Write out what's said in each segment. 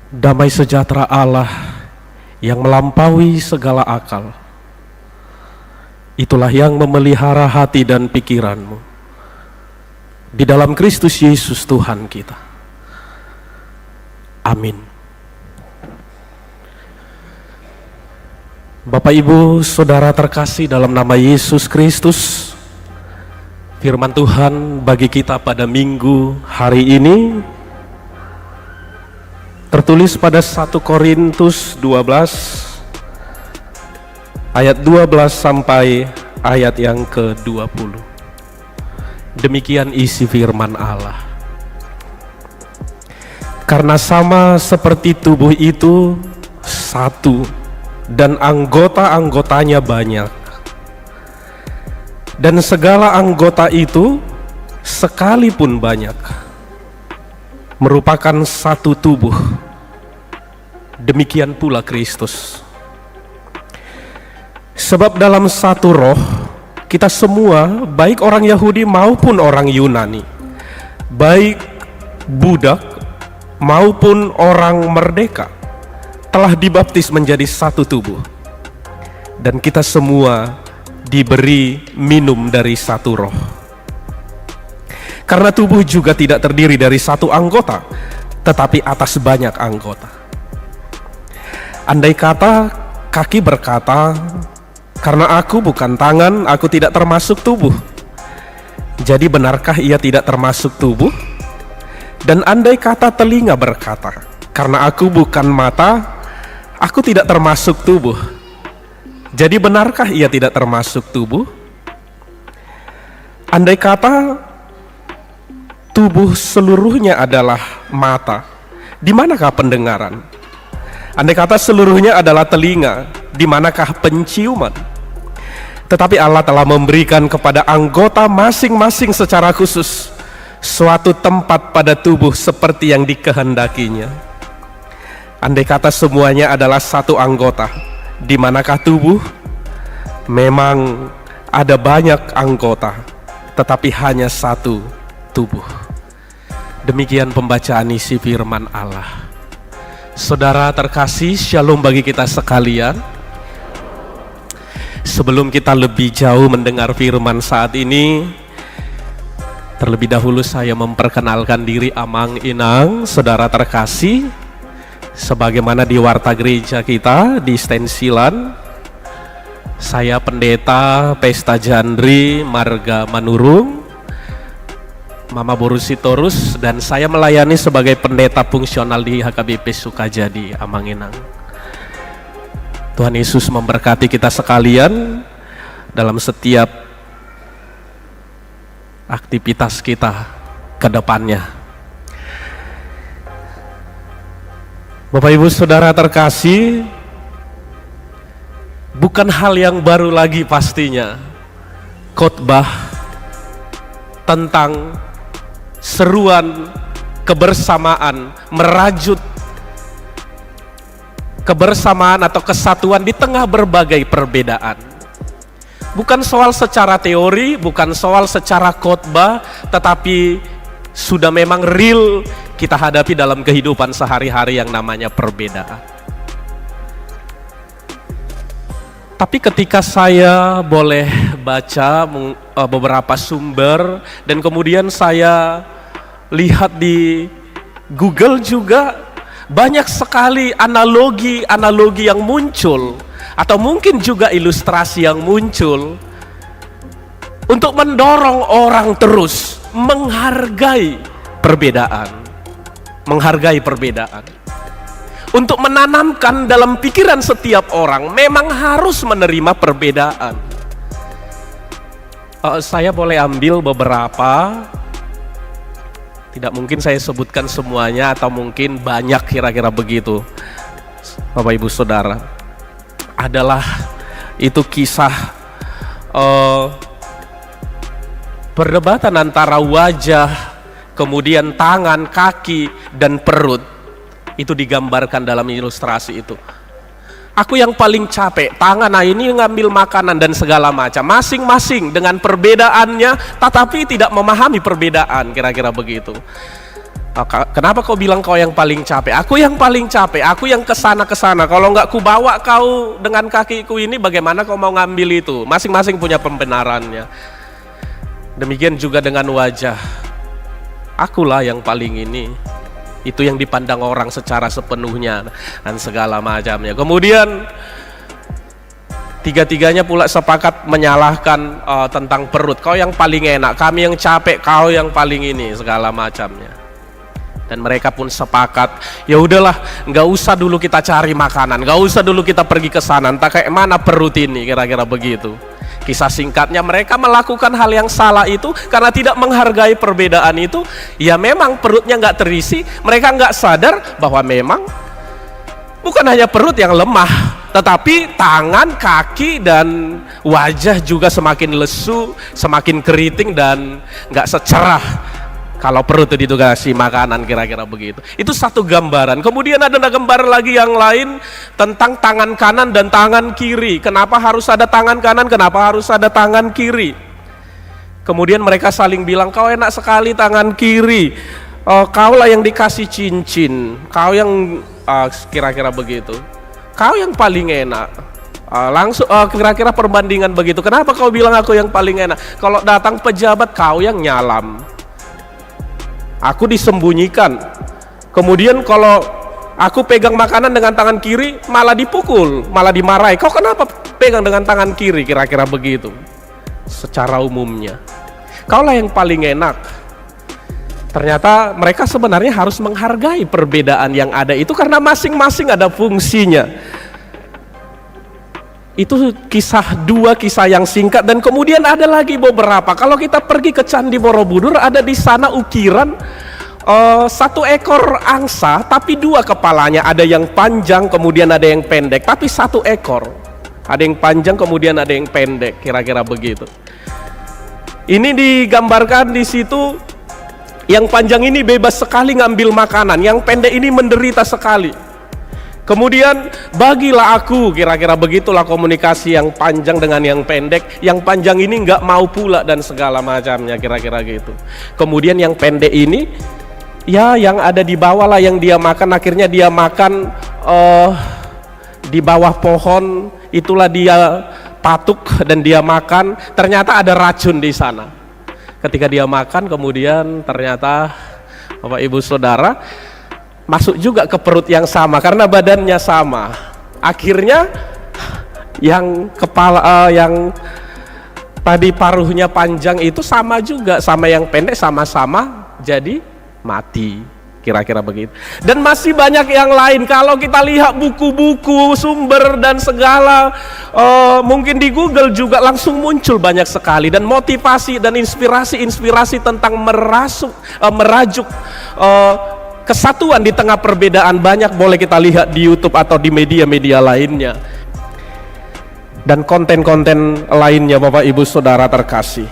Damai sejahtera Allah yang melampaui segala akal, itulah yang memelihara hati dan pikiranmu di dalam Kristus Yesus Tuhan kita. Amin. Bapak, Ibu, Saudara terkasih dalam nama Yesus Kristus, firman Tuhan bagi kita pada minggu hari ini tertulis pada 1 Korintus 12 ayat 12 sampai ayat yang ke-20. Demikian isi firman Allah. Karena sama seperti tubuh itu satu dan anggota-anggotanya banyak, dan segala anggota itu sekalipun banyak merupakan satu tubuh, demikian pula Kristus. Sebab dalam satu roh kita semua, baik orang Yahudi maupun orang Yunani, baik budak maupun orang merdeka, telah dibaptis menjadi satu tubuh, dan kita semua diberi minum dari satu roh. Karena tubuh juga tidak terdiri dari satu anggota, tetapi atas banyak anggota. Andai kata kaki berkata, karena aku bukan tangan, aku tidak termasuk tubuh, jadi benarkah ia tidak termasuk tubuh? Dan andai kata telinga berkata, karena aku bukan mata, aku tidak termasuk tubuh, jadi benarkah ia tidak termasuk tubuh? Andai kata tubuh seluruhnya adalah mata, di manakah pendengaran? Andai kata seluruhnya adalah telinga, di manakah penciuman? Tetapi Allah telah memberikan kepada anggota masing-masing secara khusus suatu tempat pada tubuh seperti yang dikehendakinya. Andai kata semuanya adalah satu anggota, di manakah tubuh? Memang ada banyak anggota, tetapi hanya satu tubuh. Demikian pembacaan isi firman Allah. Saudara terkasih, shalom bagi kita sekalian. Sebelum kita lebih jauh mendengar firman saat ini, terlebih dahulu saya memperkenalkan diri Amang Inang, saudara terkasih. Sebagaimana di warta gereja kita di stensilan, saya pendeta Pesta Jandri Marga Manurung, Mama Borusitorus, dan saya melayani sebagai pendeta fungsional di HKBP Sukajadi, Amang Inang. Tuhan Yesus memberkati kita sekalian dalam setiap aktivitas kita ke depannya. Bapak, Ibu, Saudara terkasih, bukan hal yang baru lagi pastinya khotbah tentang seruan kebersamaan, merajut kebersamaan atau kesatuan di tengah berbagai perbedaan. Bukan soal secara teori, bukan soal secara khotbah, tetapi sudah memang real kita hadapi dalam kehidupan sehari-hari yang namanya perbedaan. Tapi ketika saya boleh baca beberapa sumber, dan kemudian saya lihat di Google juga, banyak sekali analogi yang muncul, atau mungkin juga ilustrasi yang muncul untuk mendorong orang terus menghargai perbedaan, untuk menanamkan dalam pikiran setiap orang memang harus menerima perbedaan. Saya boleh ambil beberapa, tidak mungkin saya sebutkan semuanya, atau mungkin banyak kira-kira begitu. Bapak, Ibu, Saudara, adalah itu kisah perdebatan antara wajah, kemudian tangan, kaki, dan perut. Itu digambarkan dalam ilustrasi itu. Aku yang paling capek, tangan, nah ini ngambil makanan dan segala macam, masing-masing dengan perbedaannya, tetapi tidak memahami perbedaan, kira-kira begitu. Kenapa kau bilang kau yang paling capek? Aku yang paling capek, aku yang kesana. Kalau nggak ku bawa kau dengan kakiku ini, bagaimana kau mau ngambil itu? Masing-masing punya pembenarannya. Demikian juga dengan wajah. Akulah yang paling ini. Itu yang dipandang orang secara sepenuhnya dan segala macamnya. Kemudian tiga-tiganya pula sepakat menyalahkan tentang perut. Kau yang paling enak, kami yang capek, kau yang paling ini, segala macamnya. Dan mereka pun sepakat, ya udahlah, nggak usah dulu kita cari makanan, nggak usah dulu kita pergi ke sana, entah kayak mana perut ini, kira-kira begitu. Kisah singkatnya, mereka melakukan hal yang salah itu karena tidak menghargai perbedaan itu. Ya memang perutnya nggak terisi, mereka nggak sadar bahwa memang bukan hanya perut yang lemah, tetapi tangan, kaki, dan wajah juga semakin lesu, semakin keriting, dan nggak secerah kalau perut itu dikasih makanan, kira-kira begitu. Itu satu gambaran. Kemudian ada gambar lagi yang lain tentang tangan kanan dan tangan kiri. Kenapa harus ada tangan kanan, kenapa harus ada tangan kiri? Kemudian mereka saling bilang, kau enak sekali tangan kiri, kaulah yang dikasih cincin, kau yang kira-kira begitu, kau yang paling enak. Langsung kira-kira perbandingan begitu. Kenapa kau bilang aku yang paling enak? Kalau datang pejabat, kau yang nyalam, aku disembunyikan. Kemudian kalau aku pegang makanan dengan tangan kiri, malah dipukul, malah dimarahi. Kau kenapa pegang dengan tangan kiri, kira-kira begitu. Secara umumnya, kaulah yang paling enak. Ternyata mereka sebenarnya harus menghargai perbedaan yang ada itu karena masing-masing ada fungsinya. Itu dua kisah yang singkat, dan kemudian ada lagi beberapa. Kalau kita pergi ke Candi Borobudur, ada di sana ukiran satu ekor angsa tapi dua kepalanya, ada yang panjang kemudian ada yang pendek, tapi satu ekor, ada yang panjang kemudian ada yang pendek, kira-kira begitu. Ini digambarkan di situ, yang panjang ini bebas sekali ngambil makanan, yang pendek ini menderita sekali. Kemudian bagilah aku, kira-kira begitulah komunikasi yang panjang dengan yang pendek. Yang panjang ini nggak mau pula dan segala macamnya, kira-kira gitu. Kemudian yang pendek ini, ya yang ada di bawah lah yang dia makan. Akhirnya dia makan di bawah pohon, itulah dia patuk dan dia makan. Ternyata ada racun di sana. Ketika dia makan, kemudian ternyata Bapak Ibu Saudara, masuk juga ke perut yang sama karena badannya sama. Akhirnya yang kepala yang tadi paruhnya panjang itu sama juga sama yang pendek, sama-sama jadi mati, kira-kira begitu. Dan masih banyak yang lain. Kalau kita lihat buku-buku, sumber dan segala, mungkin di Google juga langsung muncul banyak sekali, dan motivasi dan inspirasi tentang merajuk kesatuan di tengah perbedaan banyak, boleh kita lihat di YouTube atau di media-media lainnya. Dan konten-konten lainnya Bapak Ibu Saudara terkasih.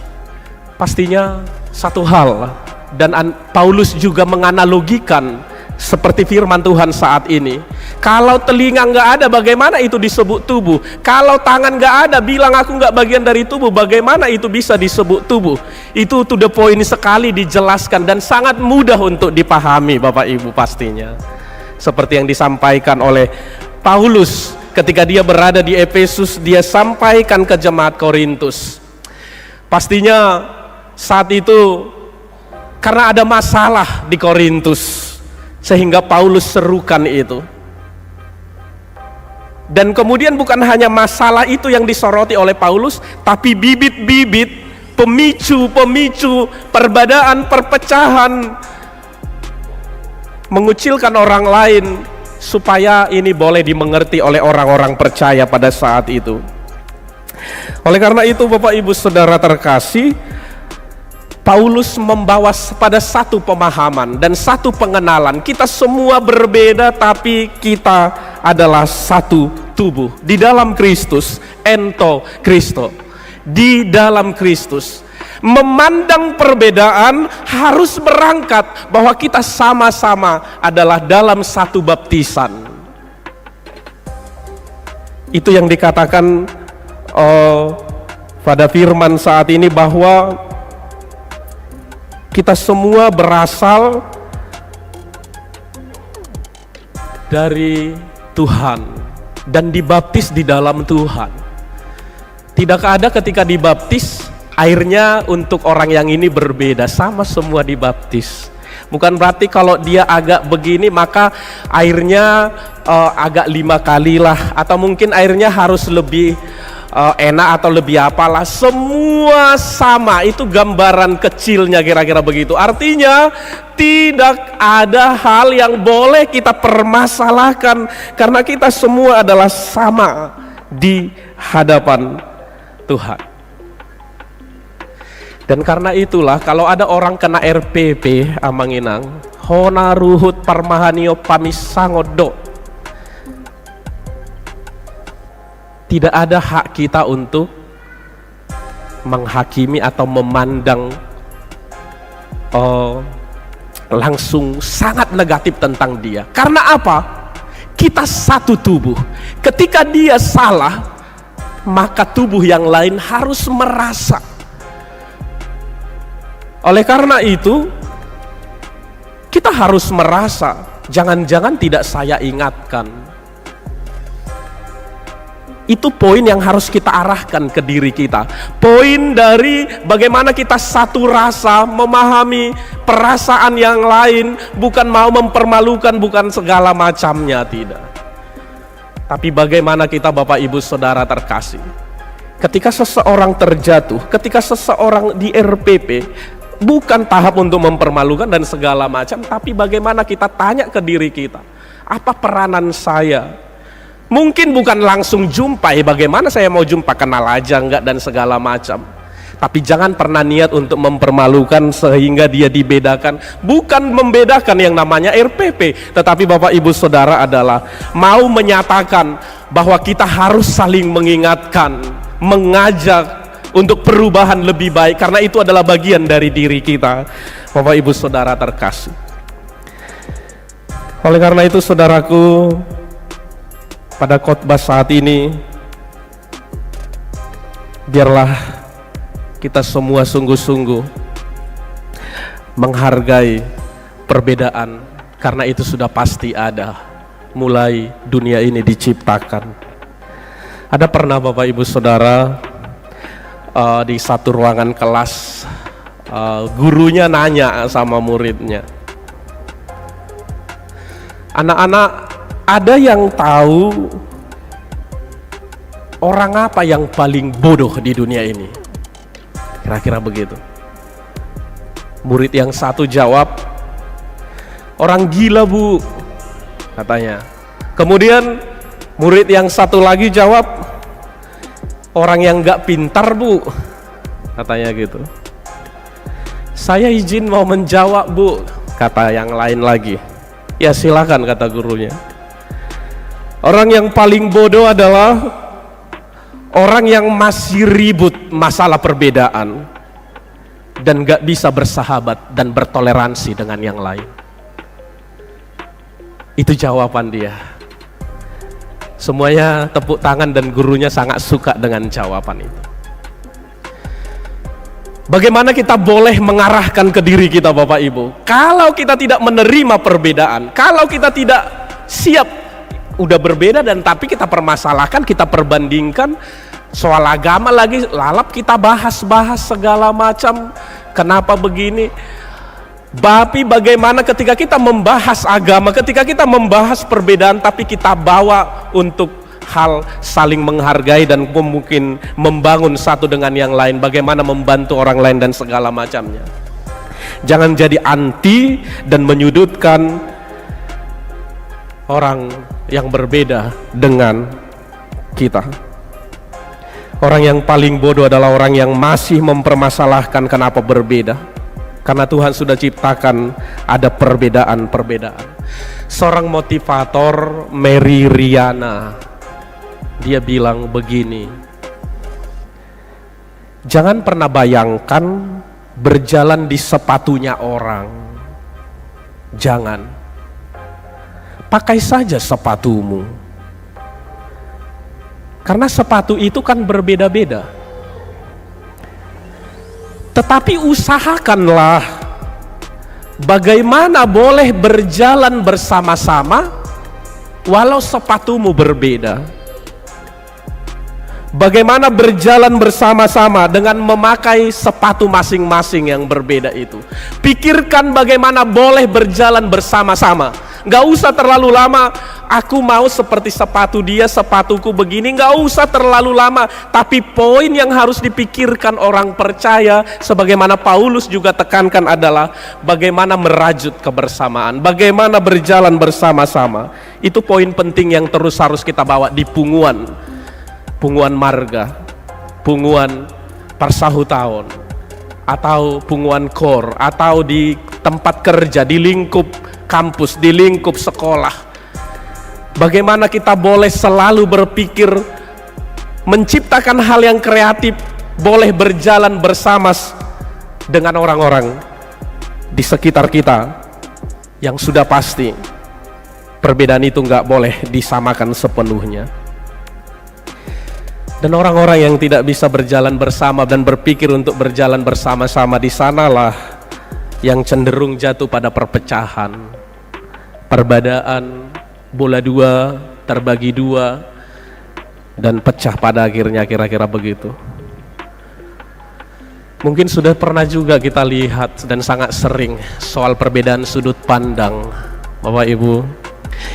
Pastinya satu hal, dan Paulus juga menganalogikan seperti firman Tuhan saat ini. Kalau telinga nggak ada, bagaimana itu disebut tubuh? Kalau tangan nggak ada, bilang aku nggak bagian dari tubuh, bagaimana itu bisa disebut tubuh? Itu to the point sekali dijelaskan dan sangat mudah untuk dipahami Bapak Ibu pastinya. Seperti yang disampaikan oleh Paulus ketika dia berada di Efesus, dia sampaikan ke jemaat Korintus. Pastinya saat itu karena ada masalah di Korintus, sehingga Paulus serukan itu. Dan kemudian bukan hanya masalah itu yang disoroti oleh Paulus, tapi bibit-bibit pemicu perbedaan, perpecahan, mengucilkan orang lain, supaya ini boleh dimengerti oleh orang-orang percaya pada saat itu. Oleh karena itu Bapak Ibu Saudara terkasih, Paulus membawa pada satu pemahaman dan satu pengenalan. Kita semua berbeda, tapi kita adalah satu tubuh di dalam Kristus, ento Kristo. Di dalam Kristus, memandang perbedaan harus berangkat bahwa kita sama-sama adalah dalam satu baptisan. Itu yang dikatakan pada firman saat ini, bahwa kita semua berasal dari Tuhan dan dibaptis di dalam Tuhan. Tidakkah ada ketika dibaptis airnya untuk orang yang ini berbeda, sama semua dibaptis. Bukan berarti kalau dia agak begini maka airnya agak 5 kali lah, atau mungkin airnya harus lebih enak atau lebih apalah. Semua sama, itu gambaran kecilnya kira-kira begitu. Artinya tidak ada hal yang boleh kita permasalahkan, karena kita semua adalah sama di hadapan Tuhan. Dan karena itulah kalau ada orang kena RPP amanginang, hona ruhut parmahanio pamisangodo, tidak ada hak kita untuk menghakimi atau memandang langsung sangat negatif tentang dia. Karena apa? Kita satu tubuh. Ketika dia salah, maka tubuh yang lain harus merasa. Oleh karena itu, kita harus merasa, jangan-jangan tidak saya ingatkan. Itu poin yang harus kita arahkan ke diri kita. Poin dari bagaimana kita satu rasa, memahami perasaan yang lain, bukan mau mempermalukan, bukan segala macamnya, tidak. Tapi bagaimana kita Bapak Ibu Saudara terkasih, ketika seseorang terjatuh, ketika seseorang di RPP, bukan tahap untuk mempermalukan dan segala macam, tapi bagaimana kita tanya ke diri kita, apa peranan saya? Mungkin bukan langsung jumpa, bagaimana saya mau jumpa, kenal aja enggak dan segala macam. Tapi jangan pernah niat untuk mempermalukan sehingga dia dibedakan. Bukan membedakan yang namanya RPP, tetapi Bapak Ibu Saudara adalah mau menyatakan bahwa kita harus saling mengingatkan, mengajak untuk perubahan lebih baik, karena itu adalah bagian dari diri kita, Bapak Ibu Saudara terkasih. Oleh karena itu saudaraku, pada khotbah saat ini biarlah kita semua sungguh-sungguh menghargai perbedaan, karena itu sudah pasti ada mulai dunia ini diciptakan. Ada pernah Bapak Ibu Saudara di satu ruangan kelas, gurunya nanya sama muridnya, anak-anak, ada yang tahu orang apa yang paling bodoh di dunia ini? Kira-kira begitu. Murid yang satu jawab, orang gila Bu, katanya. Kemudian murid yang satu lagi jawab, orang yang gak pintar Bu, katanya gitu. Saya izin mau menjawab Bu, kata yang lain lagi. Ya silakan, kata gurunya. Orang yang paling bodoh adalah orang yang masih ribut masalah perbedaan dan gak bisa bersahabat dan bertoleransi dengan yang lain. Itu jawaban dia. Semuanya tepuk tangan dan gurunya sangat suka dengan jawaban itu. Bagaimana kita boleh mengarahkan ke diri kita Bapak Ibu? Kalau kita tidak menerima perbedaan, kalau kita tidak siap, udah berbeda dan tapi kita permasalahkan, kita perbandingkan, soal agama lagi lalap kita bahas-bahas segala macam, kenapa begini? Tapi bagaimana ketika kita membahas agama, ketika kita membahas perbedaan, tapi kita bawa untuk hal saling menghargai dan mungkin membangun satu dengan yang lain, bagaimana membantu orang lain dan segala macamnya. Jangan jadi anti dan menyudutkan orang yang berbeda dengan kita. Orang yang paling bodoh adalah orang yang masih mempermasalahkan kenapa berbeda. Karena Tuhan sudah ciptakan ada perbedaan-perbedaan. Seorang motivator, Mary Riana, dia bilang begini, jangan pernah bayangkan berjalan di sepatunya orang. Jangan. Pakai saja sepatumu. Karena sepatu itu kan berbeda-beda. Tetapi usahakanlah bagaimana boleh berjalan bersama-sama walau sepatumu berbeda. Bagaimana berjalan bersama-sama dengan memakai sepatu masing-masing yang berbeda itu. Pikirkan bagaimana boleh berjalan bersama-sama. Gak usah terlalu lama, aku mau seperti sepatu dia, sepatuku begini. Gak usah terlalu lama. Tapi poin yang harus dipikirkan orang percaya, sebagaimana Paulus juga tekankan adalah bagaimana merajut kebersamaan, bagaimana berjalan bersama-sama. Itu poin penting yang terus harus kita bawa di punguan marga, punguan persahutahun, atau punguan kor, atau di tempat kerja, di lingkup kampus, di lingkup sekolah. Bagaimana kita boleh selalu berpikir menciptakan hal yang kreatif, boleh berjalan bersama dengan orang-orang di sekitar kita yang sudah pasti perbedaan itu nggak boleh disamakan sepenuhnya. Dan orang-orang yang tidak bisa berjalan bersama dan berpikir untuk berjalan bersama-sama, di sanalah yang cenderung jatuh pada perpecahan, perbedaan, bola dua, terbagi dua, dan pecah pada akhirnya, kira-kira begitu. Mungkin sudah pernah juga kita lihat dan sangat sering soal perbedaan sudut pandang, Bapak Ibu.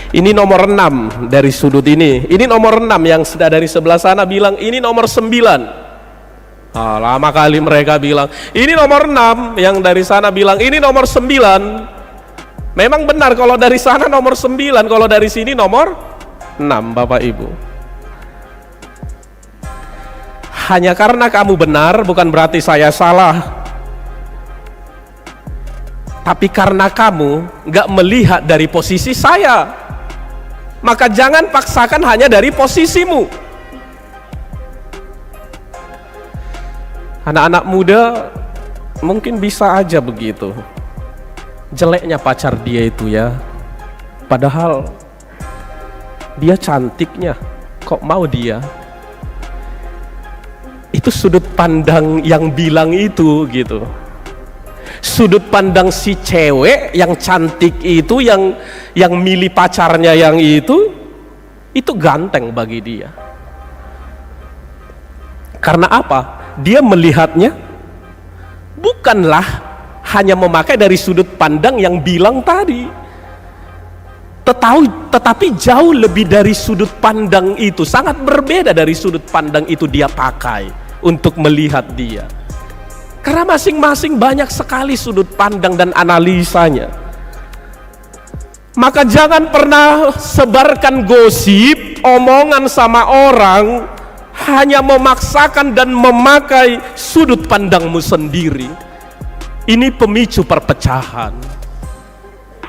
Ini nomor 6 dari sudut ini nomor 6, yang sudah dari sebelah sana bilang ini nomor 9. Lama kali mereka bilang ini nomor 6, yang dari sana bilang ini nomor 9. Memang benar, kalau dari sana nomor 9, kalau dari sini nomor 6, Bapak Ibu. Hanya karena kamu benar bukan berarti saya salah. Tapi karena kamu gak melihat dari posisi saya, maka jangan paksakan hanya dari posisimu. Anak-anak muda mungkin bisa aja begitu. Jeleknya pacar dia itu ya, padahal dia cantiknya, kok mau dia? Itu sudut pandang yang bilang itu gitu. Sudut pandang si cewek yang cantik itu, yang milih pacarnya yang itu ganteng bagi dia. Karena apa? Dia melihatnya bukanlah hanya memakai dari sudut pandang yang bilang tadi, tetapi jauh lebih dari sudut pandang itu, sangat berbeda dari sudut pandang itu dia pakai untuk melihat dia. Karena masing-masing banyak sekali sudut pandang dan analisanya. Maka jangan pernah sebarkan gosip, omongan sama orang, hanya memaksakan dan memakai sudut pandangmu sendiri. Ini pemicu perpecahan.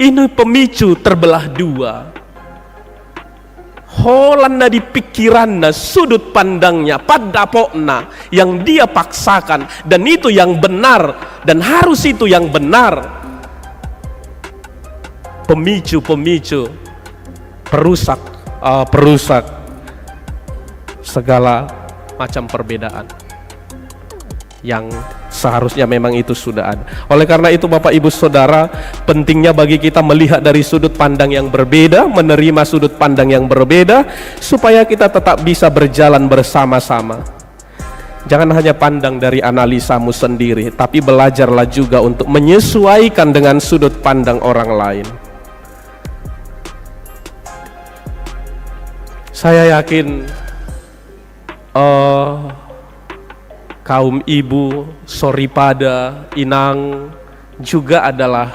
Ini pemicu terbelah dua. Holanda di pikirannya, sudut pandangnya, padapokna yang dia paksakan, dan itu yang benar dan harus itu yang benar. Pemicu perusak segala macam perbedaan yang seharusnya memang itu sudah ada. Oleh karena itu Bapak Ibu Saudara, pentingnya bagi kita melihat dari sudut pandang yang berbeda, menerima sudut pandang yang berbeda, supaya kita tetap bisa berjalan bersama-sama. Jangan hanya pandang dari analisamu sendiri, tapi belajarlah juga untuk menyesuaikan dengan sudut pandang orang lain. Saya yakin kaum ibu, Soripada, Inang juga adalah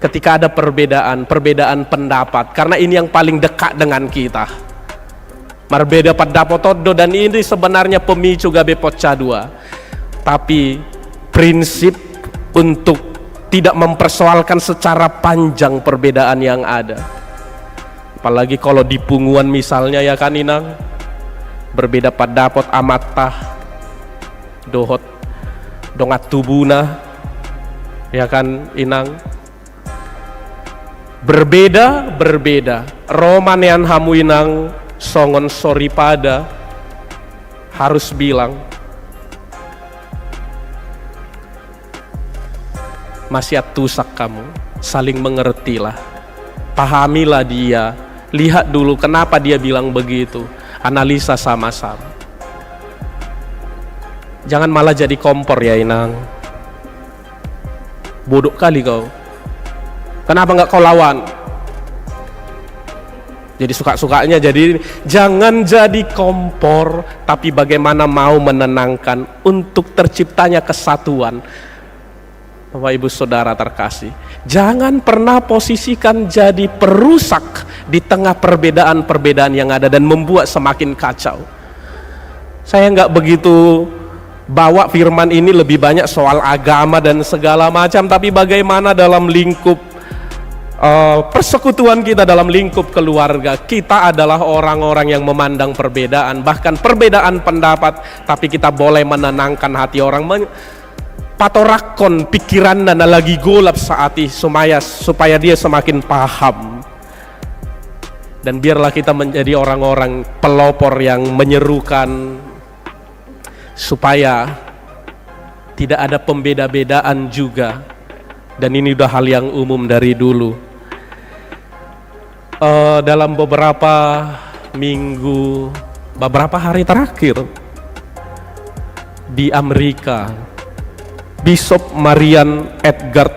ketika ada perbedaan pendapat, karena ini yang paling dekat dengan kita. Berbeda pendapat todo, dan ini sebenarnya pemicu gabe pecah dua. Tapi prinsip untuk tidak mempersoalkan secara panjang perbedaan yang ada. Apalagi kalau di punguan misalnya ya kan Inang, berbeda pendapat amatah dohot dongat tubuna ya kan Inang, berbeda romanean hamu Inang songon Soripada harus bilang masih atusak kamu, saling mengertilah, pahamilah dia, Lihat dulu kenapa dia bilang begitu. Analisa sama-sama. Jangan malah jadi kompor ya Inang. Bodoh kali kau. Kenapa nggak kau lawan? Jadi suka-sukanya. Jadi jangan jadi kompor, tapi bagaimana mau menenangkan untuk terciptanya kesatuan. Bapak Ibu Saudara terkasih, jangan pernah posisikan jadi perusak di tengah perbedaan-perbedaan yang ada dan membuat semakin kacau. Saya nggak begitu bawa firman ini lebih banyak soal agama dan segala macam, tapi bagaimana dalam lingkup persekutuan kita, dalam lingkup keluarga, kita adalah orang-orang yang memandang perbedaan, bahkan perbedaan pendapat, tapi kita boleh menenangkan hati orang, patorakon pikiran dan lagi golap saat ini supaya dia semakin paham. Dan biarlah kita menjadi orang-orang pelopor yang menyerukan supaya tidak ada pembeda-bedaan juga. Dan ini udah hal yang umum dari dulu. Dalam beberapa minggu, beberapa hari terakhir di Amerika, Bishop Marian Edgar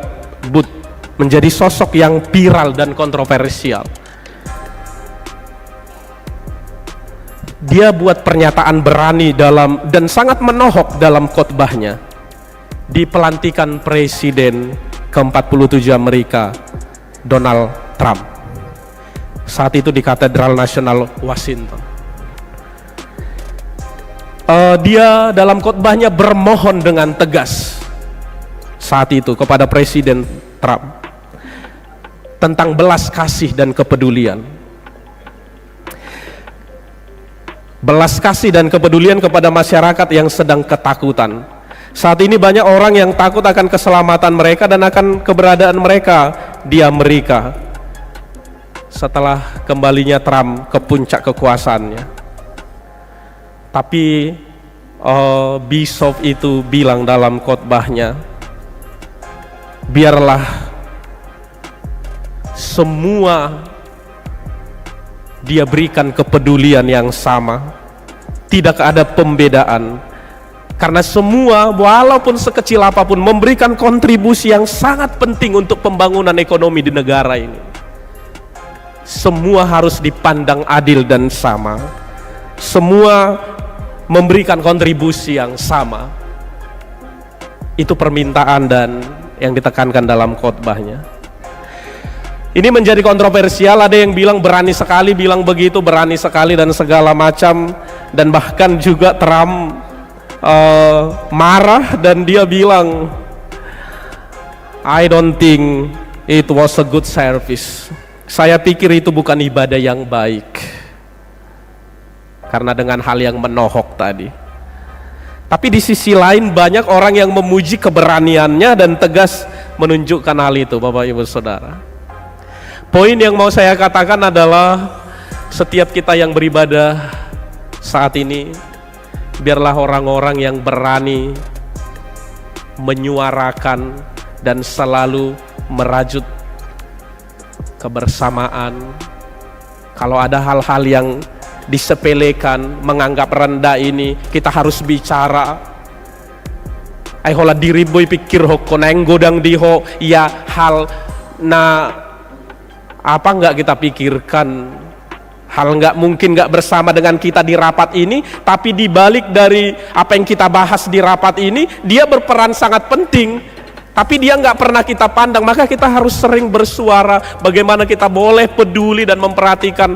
Booth menjadi sosok yang viral dan kontroversial. Dia buat pernyataan berani dan sangat menohok dalam khotbahnya di pelantikan Presiden ke-47 Amerika, Donald Trump. Saat itu di Katedral Nasional Washington. Dia dalam khotbahnya bermohon dengan tegas saat itu kepada Presiden Trump tentang belas kasih dan kepedulian. Belas kasih dan kepedulian kepada masyarakat yang sedang ketakutan. Saat ini banyak orang yang takut akan keselamatan mereka dan akan keberadaan mereka di Amerika setelah kembalinya Trump ke puncak kekuasaannya. Tapi Bishop itu bilang dalam khotbahnya, biarlah semua dia berikan kepedulian yang sama, tidak ada pembedaan, karena semua walaupun sekecil apapun memberikan kontribusi yang sangat penting untuk pembangunan ekonomi di negara ini. Semua harus dipandang adil dan sama, semua memberikan kontribusi yang sama. Itu permintaan dan yang ditekankan dalam khotbahnya. Ini menjadi kontroversial, ada yang bilang berani sekali, bilang begitu, berani sekali dan segala macam. Dan bahkan juga Trump marah dan dia bilang, I don't think it was a good service. Saya pikir itu bukan ibadah yang baik. Karena dengan hal yang menohok tadi. Tapi di sisi lain banyak orang yang memuji keberaniannya dan tegas menunjukkan hal itu, Bapak Ibu Saudara. Poin yang mau saya katakan adalah setiap kita yang beribadah saat ini, biarlah orang-orang yang berani menyuarakan dan selalu merajut kebersamaan. Kalau ada hal-hal yang disepelekan, menganggap rendah ini, kita harus bicara. Ay hola diri boy pikir ho koneng godang diho ya hal na apa enggak kita pikirkan, hal enggak mungkin enggak bersama dengan kita di rapat ini, tapi di balik dari apa yang kita bahas di rapat ini, dia berperan sangat penting, tapi dia enggak pernah kita pandang. Maka kita harus sering bersuara bagaimana kita boleh peduli dan memperhatikan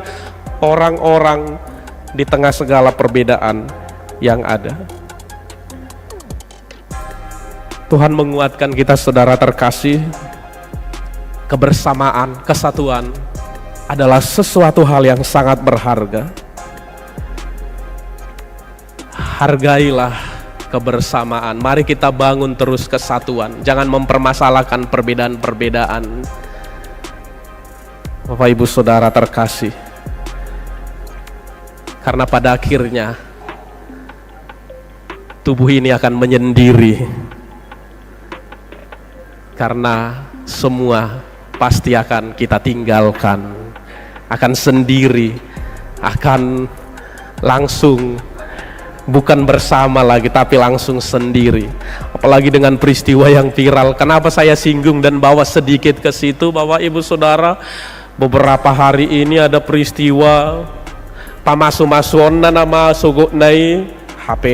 orang-orang di tengah segala perbedaan yang ada. Tuhan menguatkan kita saudara terkasih. Kebersamaan, kesatuan adalah sesuatu hal yang sangat berharga. Hargailah kebersamaan. Mari kita bangun terus kesatuan. Jangan mempermasalahkan perbedaan-perbedaan. Bapak Ibu Saudara terkasih. Karena pada akhirnya tubuh ini akan menyendiri. Karena semua pasti akan kita tinggalkan akan sendiri, akan langsung, bukan bersama lagi tapi langsung sendiri. Apalagi dengan peristiwa yang viral. Kenapa saya singgung dan bawa sedikit ke situ, Bapak Ibu Saudara? Beberapa hari ini ada peristiwa pamasu-masuon na nama sugok nai HP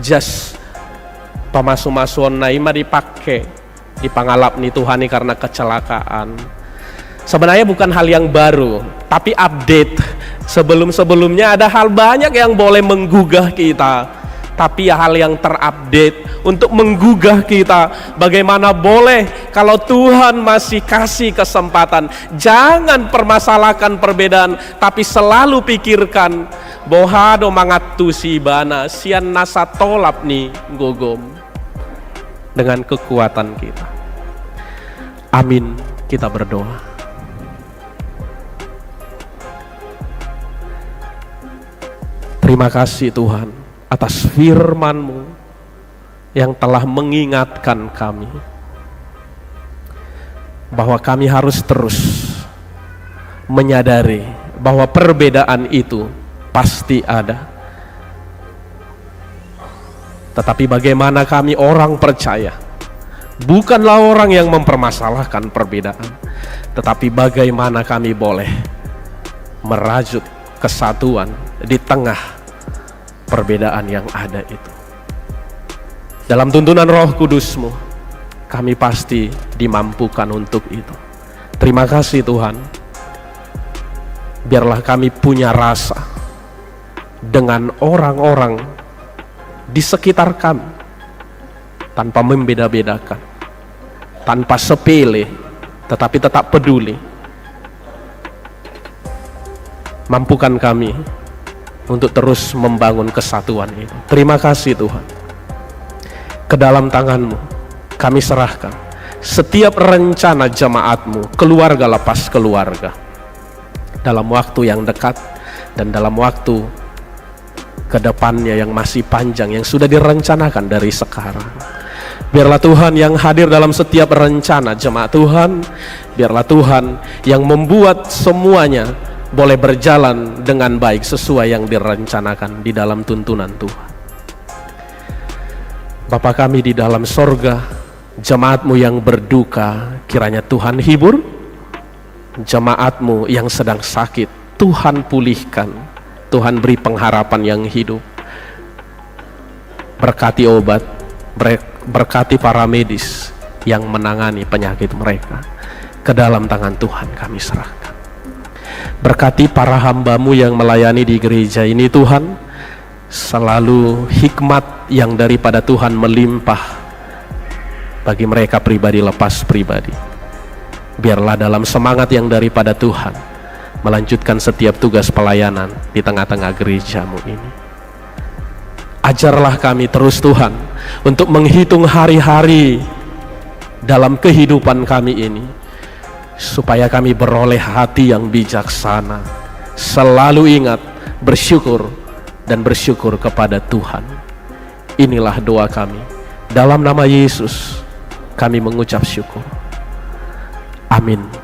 jas pamasu-masuon nai mah dipakai di pangalap nih Tuhan nih karena kecelakaan. Sebenarnya bukan hal yang baru, tapi update. Sebelum-sebelumnya ada hal banyak yang boleh menggugah kita, tapi hal yang terupdate untuk menggugah kita. Bagaimana boleh kalau Tuhan masih kasih kesempatan? Jangan permasalahkan perbedaan, tapi selalu pikirkan bohado mangatu si bana sian nasa tolap nih gogom dengan kekuatan kita. Amin. Kita berdoa. Terima kasih Tuhan atas firman-Mu yang telah mengingatkan kami bahwa kami harus terus menyadari bahwa perbedaan itu pasti ada. Tetapi bagaimana kami orang percaya bukanlah orang yang mempermasalahkan perbedaan, tetapi bagaimana kami boleh merajut kesatuan di tengah perbedaan yang ada itu. Dalam tuntunan Roh Kudus-Mu, kami pasti dimampukan untuk itu. Terima kasih Tuhan. Biarlah kami punya rasa dengan orang-orang di sekitar kami, tanpa membeda-bedakan, tanpa sepele, tetapi tetap peduli. Mampukan kami untuk terus membangun kesatuan itu. Terima kasih Tuhan. Ke dalam tangan-Mu kami serahkan setiap rencana jemaat-Mu, keluarga lepas keluarga, dalam waktu yang dekat dan dalam waktu ke depannya yang masih panjang, yang sudah direncanakan dari sekarang. Biarlah Tuhan yang hadir dalam setiap rencana jemaat Tuhan. Biarlah Tuhan yang membuat semuanya boleh berjalan dengan baik sesuai yang direncanakan di dalam tuntunan Tuhan. Bapa kami di dalam sorga, jemaat-Mu yang berduka, kiranya Tuhan hibur. Jemaat-Mu yang sedang sakit, Tuhan pulihkan. Tuhan beri pengharapan yang hidup. Berkati obat, berkati para medis yang menangani penyakit mereka. Ke dalam tangan Tuhan kami serahkan. Berkati para hamba-Mu yang melayani di gereja ini Tuhan, selalu hikmat yang daripada Tuhan melimpah bagi mereka pribadi lepas pribadi. Biarlah dalam semangat yang daripada Tuhan melanjutkan setiap tugas pelayanan di tengah-tengah gereja-Mu ini. Ajarlah kami terus Tuhan untuk menghitung hari-hari dalam kehidupan kami ini, supaya kami beroleh hati yang bijaksana, selalu ingat bersyukur dan bersyukur kepada Tuhan. Inilah doa kami. Dalam nama Yesus kami mengucap syukur. Amin.